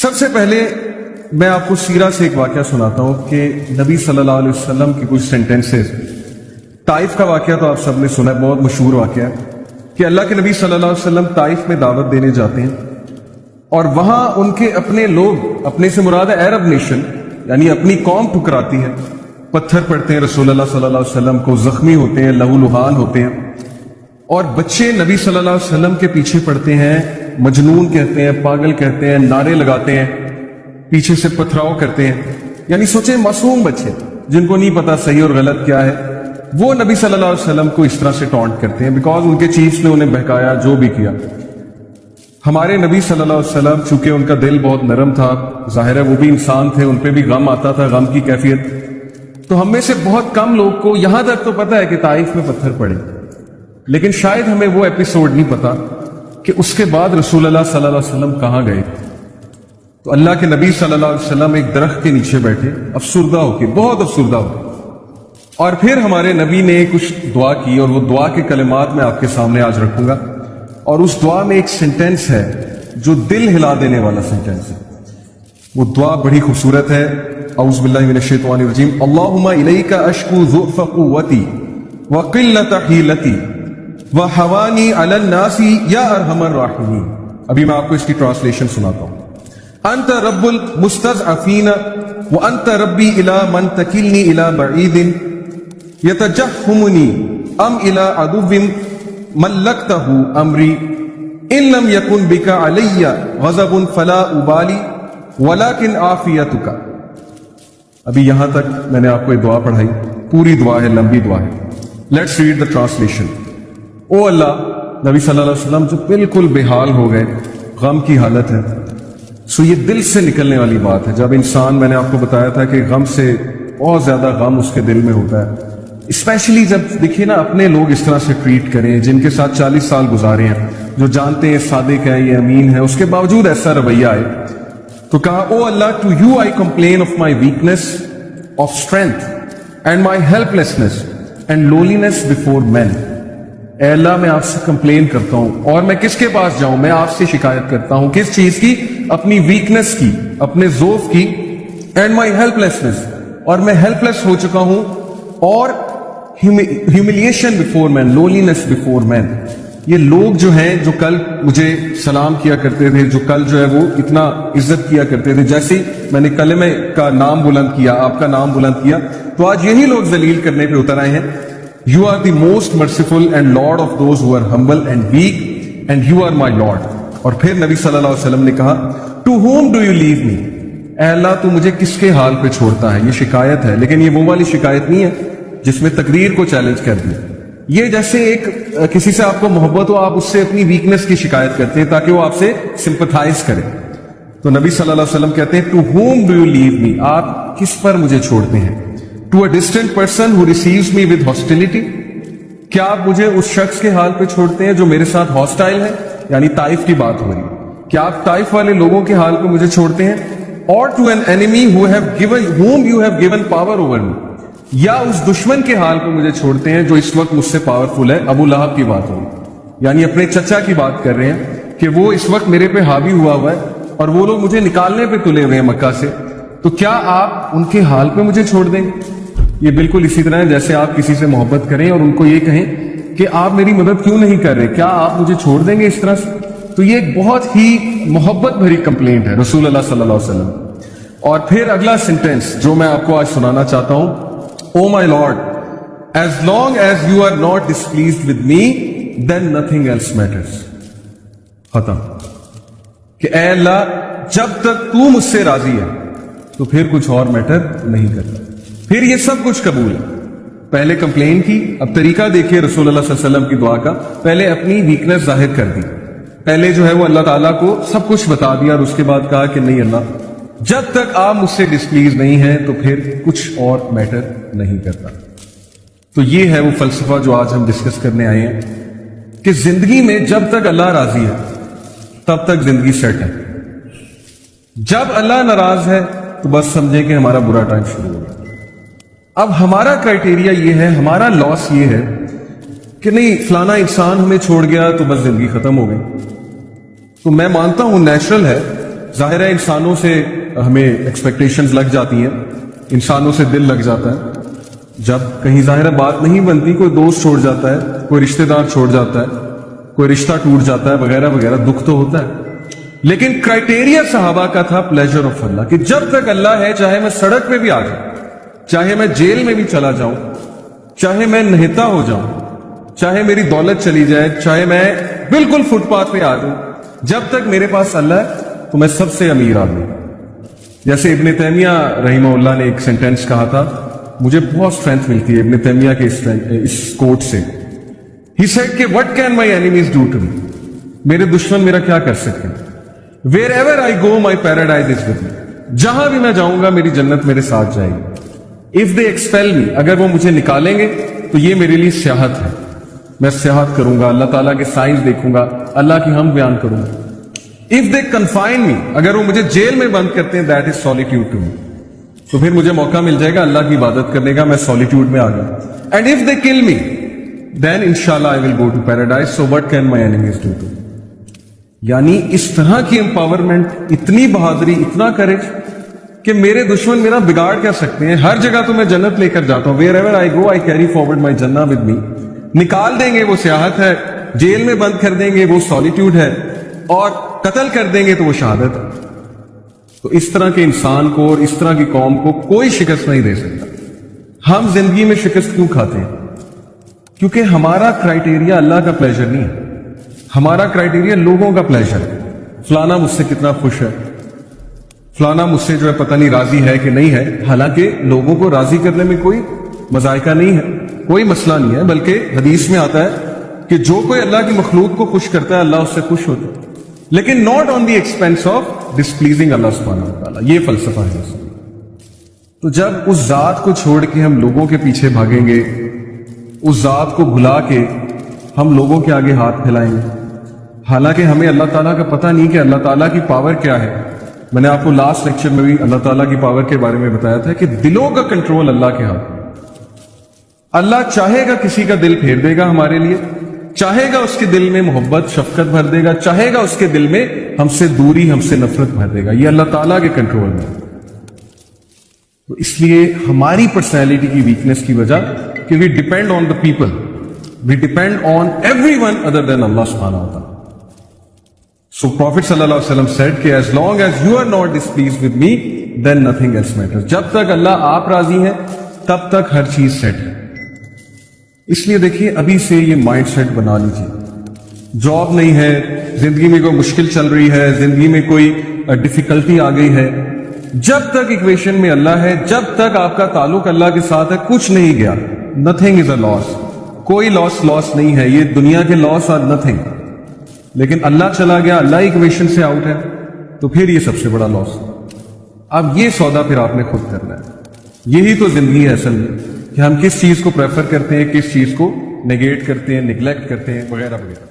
سب سے پہلے میں آپ کو سیرہ سے ایک واقعہ سناتا ہوں کہ نبی صلی اللہ علیہ وسلم کی کچھ سینٹنسز. طائف کا واقعہ تو آپ سب نے سنا ہے، بہت مشہور واقعہ ہے کہ اللہ کے نبی صلی اللہ علیہ وسلم طائف میں دعوت دینے جاتے ہیں اور وہاں ان کے اپنے لوگ، اپنے سے مراد ہے عرب نیشن، یعنی اپنی قوم ٹھکراتی ہے، پتھر پڑتے ہیں رسول اللہ صلی اللہ علیہ وسلم کو، زخمی ہوتے ہیں، لہو لہان ہوتے ہیں، اور بچے نبی صلی اللہ علیہ وسلم کے پیچھے پڑتے ہیں، مجنون کہتے ہیں، پاگل کہتے ہیں، نعرے لگاتے ہیں، پیچھے سے پتھراؤ کرتے ہیں. یعنی سوچیں معصوم بچے جن کو نہیں پتا صحیح اور غلط کیا ہے، وہ نبی صلی اللہ علیہ وسلم کو اس طرح سے ٹونٹ کرتے ہیں بیکاز ان کے چیف نے انہیں بہکایا، جو بھی کیا. ہمارے نبی صلی اللہ علیہ وسلم چونکہ ان کا دل بہت نرم تھا، ظاہر ہے وہ بھی انسان تھے، ان پہ بھی غم آتا تھا، غم کی کیفیت. تو ہم میں سے بہت کم لوگ کو یہاں تک تو پتا ہے کہ طائف میں پتھر پڑے، لیکن شاید ہمیں وہ ایپیسوڈ نہیں پتا کہ اس کے بعد رسول اللہ صلی اللہ علیہ وسلم کہاں گئے. تو اللہ کے نبی صلی اللہ علیہ وسلم ایک درخت کے نیچے بیٹھے افسردہ ہو کے، بہت افسردہ ہو کے، اور پھر ہمارے نبی نے کچھ دعا کی، اور وہ دعا کے کلمات میں آپ کے سامنے آج رکھوں گا. اور اس دعا میں ایک سینٹنس ہے جو دل ہلا دینے والا سینٹنس ہے. وہ دعا بڑی خوبصورت ہے. اعوذ باللہ من الشیطان الرجیم. اللہم الیک اشکو ضعف قوتی وقلت حیلتی وحوانی علی الناس یا ارحم الراحمین. ابھی میں آپ کو اس کی ٹرانسلیشن سناتا ہوں. انت رب المستضعفین وانت ربی الی من تکلنی الی بعید یتجہمنی ام الی عدو ملکتہ امری ان لم یکن بک علی غضب فلا ابالی ولکن عافیتک. ابھی یہاں تک میں نے آپ کو یہ دعا پڑھائی، پوری دعا ہے، لمبی دعا ہے. Let's read the translation. O Allah, نبی صلی اللہ علیہ وسلم جو بالکل بے حال ہو گئے، غم کی حالت ہے. سو یہ دل سے نکلنے والی بات ہے. جب انسان، میں نے آپ کو بتایا تھا کہ غم سے بہت زیادہ غم اس کے دل میں ہوتا ہے، اسپیشلی جب دیکھیے نا اپنے لوگ اس طرح سے ٹریٹ کریں جن کے ساتھ 40 سال گزارے ہیں، جو جانتے ہیں صادق ہے، یہ امین ہے، اس کے باوجود ایسا رویہ آئے. تو کہا O Allah, to you I complain of my weakness of strength and my helplessness and lowliness before men. اے اللہ، میں آپ سے کمپلین کرتا ہوں، اور میں کس کے پاس جاؤں؟ میں آپ سے شکایت کرتا ہوں. کس چیز کی؟ اپنی ویکنیس کی، اپنے ضعف کی. اینڈ مائی ہیلپ لیسنس، اور میں ہیلپ لیس ہو چکا ہوں. اور ہیوملیشن بفور مین، لولینس بفور مین. یہ لوگ جو ہیں، جو کل مجھے سلام کیا کرتے تھے، جو کل جو ہے وہ اتنا عزت کیا کرتے تھے، جیسے میں نے کلمے کا نام بلند کیا، آپ کا نام بلند کیا، تو آج یہی لوگ ذلیل کرنے پہ اتر آئے ہیں. You are the most merciful and Lord of those who are humble and weak, and you are my Lord. اور پھر نبی صلی اللہ علیہ وسلم نے کہا To whom do you leave me? اے اللہ، تو مجھے کس کے حال پہ چھوڑتا ہے؟ یہ شکایت ہے، لیکن یہ وہ والی شکایت نہیں ہے جس میں تقدیر کو چیلنج کر دی. یہ جیسے ایک کسی سے آپ کو محبت ہو، آپ اس سے اپنی ویکنس کی شکایت کرتے ہیں تاکہ وہ آپ سے سمپتھائز کرے. تو نبی صلی اللہ علیہ وسلم کہتے ہیں To whom do you leave me? آپ کس پر مجھے چھوڑتے ہیں؟ To a distant person who receives me with hostility. کیا آپ مجھے اس شخص کے حال پہ چھوڑتے ہیں جو میرے ساتھ ہاسٹائل ہے؟ یعنی طائف کی بات ہو رہی. کیا آپ طائف والے لوگوں کے حال پہ مجھے چھوڑتے ہیں؟ Or to an enemy whom you have given power over me. یا اس دشمن کے حال پہ مجھے چھوڑتے ہیں جو اس وقت مجھ سے پاورفل ہے. ابو لہب کی بات ہو رہی، یعنی اپنے چچا کی بات کر رہے ہیں کہ وہ اس وقت میرے پہ حاوی ہوا ہوا ہے اور وہ لوگ مجھے نکالنے پہ تلے ہوئے ہیں مکہ سے. تو کیا آپ ان کے حال پہ مجھے چھوڑ دیں گے؟ یہ بالکل اسی طرح ہے جیسے آپ کسی سے محبت کریں اور ان کو یہ کہیں کہ آپ میری مدد کیوں نہیں کر رہے، کیا آپ مجھے چھوڑ دیں گے اس طرح سے؟ تو یہ ایک بہت ہی محبت بھری کمپلینٹ ہے رسول اللہ صلی اللہ علیہ وسلم. اور پھر اگلا سینٹینس جو میں آپ کو آج سنانا چاہتا ہوں، O my lord, as long as you are not displeased with me then nothing else matters. ختم. کہ اے اللہ، جب تک تو مجھ سے راضی ہے تو پھر کچھ اور میٹر نہیں کرتا. پھر یہ سب کچھ قبول ہے. پہلے کمپلین کی، اب طریقہ دیکھیے رسول اللہ صلی اللہ علیہ وسلم کی دعا کا. پہلے اپنی ویکنس ظاہر کر دی، پہلے جو ہے وہ اللہ تعالیٰ کو سب کچھ بتا دیا، اور اس کے بعد کہا کہ نہیں اللہ، جب تک آپ مجھ سے ڈسپلیز نہیں ہیں تو پھر کچھ اور میٹر نہیں کرتا. تو یہ ہے وہ فلسفہ جو آج ہم ڈسکس کرنے آئے ہیں کہ زندگی میں جب تک اللہ راضی ہے تب تک زندگی سیٹ ہے. جب اللہ ناراض ہے تو بس سمجھیں کہ ہمارا برا ٹائم شروع ہو گیا. اب ہمارا کرائٹیریا یہ ہے، ہمارا لاس یہ ہے کہ نہیں، فلانا انسان ہمیں چھوڑ گیا تو بس زندگی ختم ہو گئی. تو میں مانتا ہوں نیچرل ہے ظاہر ہے انسانوں سے ہمیں ایکسپیکٹیشنز لگ جاتی ہیں، انسانوں سے دل لگ جاتا ہے، جب کہیں ظاہر بات نہیں بنتی، کوئی دوست چھوڑ جاتا ہے، کوئی رشتہ دار چھوڑ جاتا ہے، کوئی رشتہ ٹوٹ جاتا ہے وغیرہ وغیرہ، دکھ تو ہوتا ہے۔ لیکن کرائٹیریا صحابہ کا تھا پلیجر آف اللہ، کہ جب تک اللہ ہے چاہے میں سڑک پہ بھی آ جاؤں، چاہے میں جیل میں بھی چلا جاؤں، چاہے میں نہتا ہو جاؤں، چاہے میری دولت چلی جائے، چاہے میں بالکل فٹ پاتھ پہ آ جاؤں، جب تک میرے پاس اللہ ہے تو میں سب سے امیر آدمی ہوں۔ جیسے ابن تیمیہ رحمہ اللہ نے ایک سینٹینس کہا تھا، مجھے بہت اسٹرینتھ ملتی ہے ابن تیمیہ کے اس کوٹ سے۔ He said کہ what can my enemies do to me؟ میرے دشمن میرا کیا کر سکتے ہیں؟ Wherever I go my paradise is with me۔ جہاں بھی میں جاؤں گا میری جنت میرے ساتھ جائے گی۔ If they expel me، اگر وہ مجھے نکالیں گے تو یہ میرے لیے سیاحت ہے، میں سیاحت کروں گا، اللہ تعالیٰ کے سائنس دیکھوں گا، اللہ کی حمد بیان کروں گا۔ If they confine me، اگر وہ مجھے جیل میں بند کرتے ہیں، that is solitude to me، تو پھر مجھے موقع مل جائے گا اللہ کی عبادت کرنے کا، میں سولیٹیوڈ میں آ گیا۔ And if they kill me then inshallah I will go to paradise, so what can my enemies do to me؟ یعنی اس طرح کی امپاورمنٹ، اتنی بہادری، اتنا کریج کہ میرے دشمن میرا بگاڑ کیا سکتے ہیں، ہر جگہ تو میں جنت لے کر جاتا ہوں۔ wherever I go I carry forward my jannah with me۔ نکال دیں گے وہ سیاحت ہے، جیل میں بند کر دیں گے وہ سولیٹیوڈ ہے، اور قتل کر دیں گے تو وہ شہادت ہے۔ تو اس طرح کے انسان کو اور اس طرح کی قوم کو کوئی شکست نہیں دے سکتا۔ ہم زندگی میں شکست کیوں کھاتے ہیں؟ کیونکہ ہمارا کرائٹیریا اللہ کا پلیجر نہیں ہے، ہمارا کرائٹیریا لوگوں کا پلیجر ہے۔ فلانا مجھ سے کتنا خوش ہے، فلانا مجھ سے جو ہے پتہ نہیں راضی ہے کہ نہیں ہے، حالانکہ لوگوں کو راضی کرنے میں کوئی مذائقہ نہیں ہے، کوئی مسئلہ نہیں ہے، بلکہ حدیث میں آتا ہے کہ جو کوئی اللہ کی مخلوق کو خوش کرتا ہے اللہ اس سے خوش ہوتا ہے، لیکن not on the expense of displeasing Allah سبحانہ وتعالیٰ۔ یہ فلسفہ ہے۔ تو جب اس ذات کو چھوڑ کے ہم لوگوں کے پیچھے بھاگیں گے، اس ذات کو بھلا کے ہم لوگوں کے آگے ہاتھ پھیلائیں گے، حالانکہ ہمیں اللہ تعالیٰ کا پتہ نہیں کہ اللہ تعالیٰ کی پاور کیا ہے۔ میں نے آپ کو لاسٹ لیکچر میں بھی اللہ تعالیٰ کی پاور کے بارے میں بتایا تھا کہ دلوں کا کنٹرول اللہ کے ہاتھ میں۔ اللہ چاہے گا کسی کا دل پھیر دے گا ہمارے لیے، چاہے گا اس کے دل میں محبت شفقت بھر دے گا، چاہے گا اس کے دل میں ہم سے دوری ہم سے نفرت بھر دے گا، یہ اللہ تعالیٰ کے کنٹرول میں۔ تو اس لیے ہماری پرسنالٹی کی ویکنس کی وجہ کہ we depend on the people, we depend on everyone other than Allah سبحانہ وتعالیٰ۔ سو پروفیٹ صلی اللہ علیہ وسلم سیڈ کہ as long as you are not displeased with me then nothing else matters. جب تک اللہ آپ راضی ہیں تب تک ہر چیز سیٹ ہے۔ اس لیے دیکھیے ابھی سے یہ مائنڈ سیٹ بنا لیجیے، جاب نہیں ہے، زندگی میں کوئی مشکل چل رہی ہے، زندگی میں کوئی ڈیفیکلٹی آ گئی ہے، جب تک ایکویشن میں اللہ ہے، جب تک آپ کا تعلق اللہ کے ساتھ ہے، کچھ نہیں گیا، نتھنگ از اے لاس، کوئی لاس نہیں ہے، یہ دنیا کے لاس آر نتھنگ۔ لیکن اللہ چلا گیا، اللہ ایکویشن سے آؤٹ ہے، تو پھر یہ سب سے بڑا لاس۔ اب یہ سودا پھر آپ نے خود کرنا ہے۔ یہی تو زندگی ہے اصل میں، کہ ہم کس چیز کو پریفر کرتے ہیں، کس چیز کو نیگیٹ کرتے ہیں، نگلیکٹ کرتے ہیں وغیرہ وغیرہ۔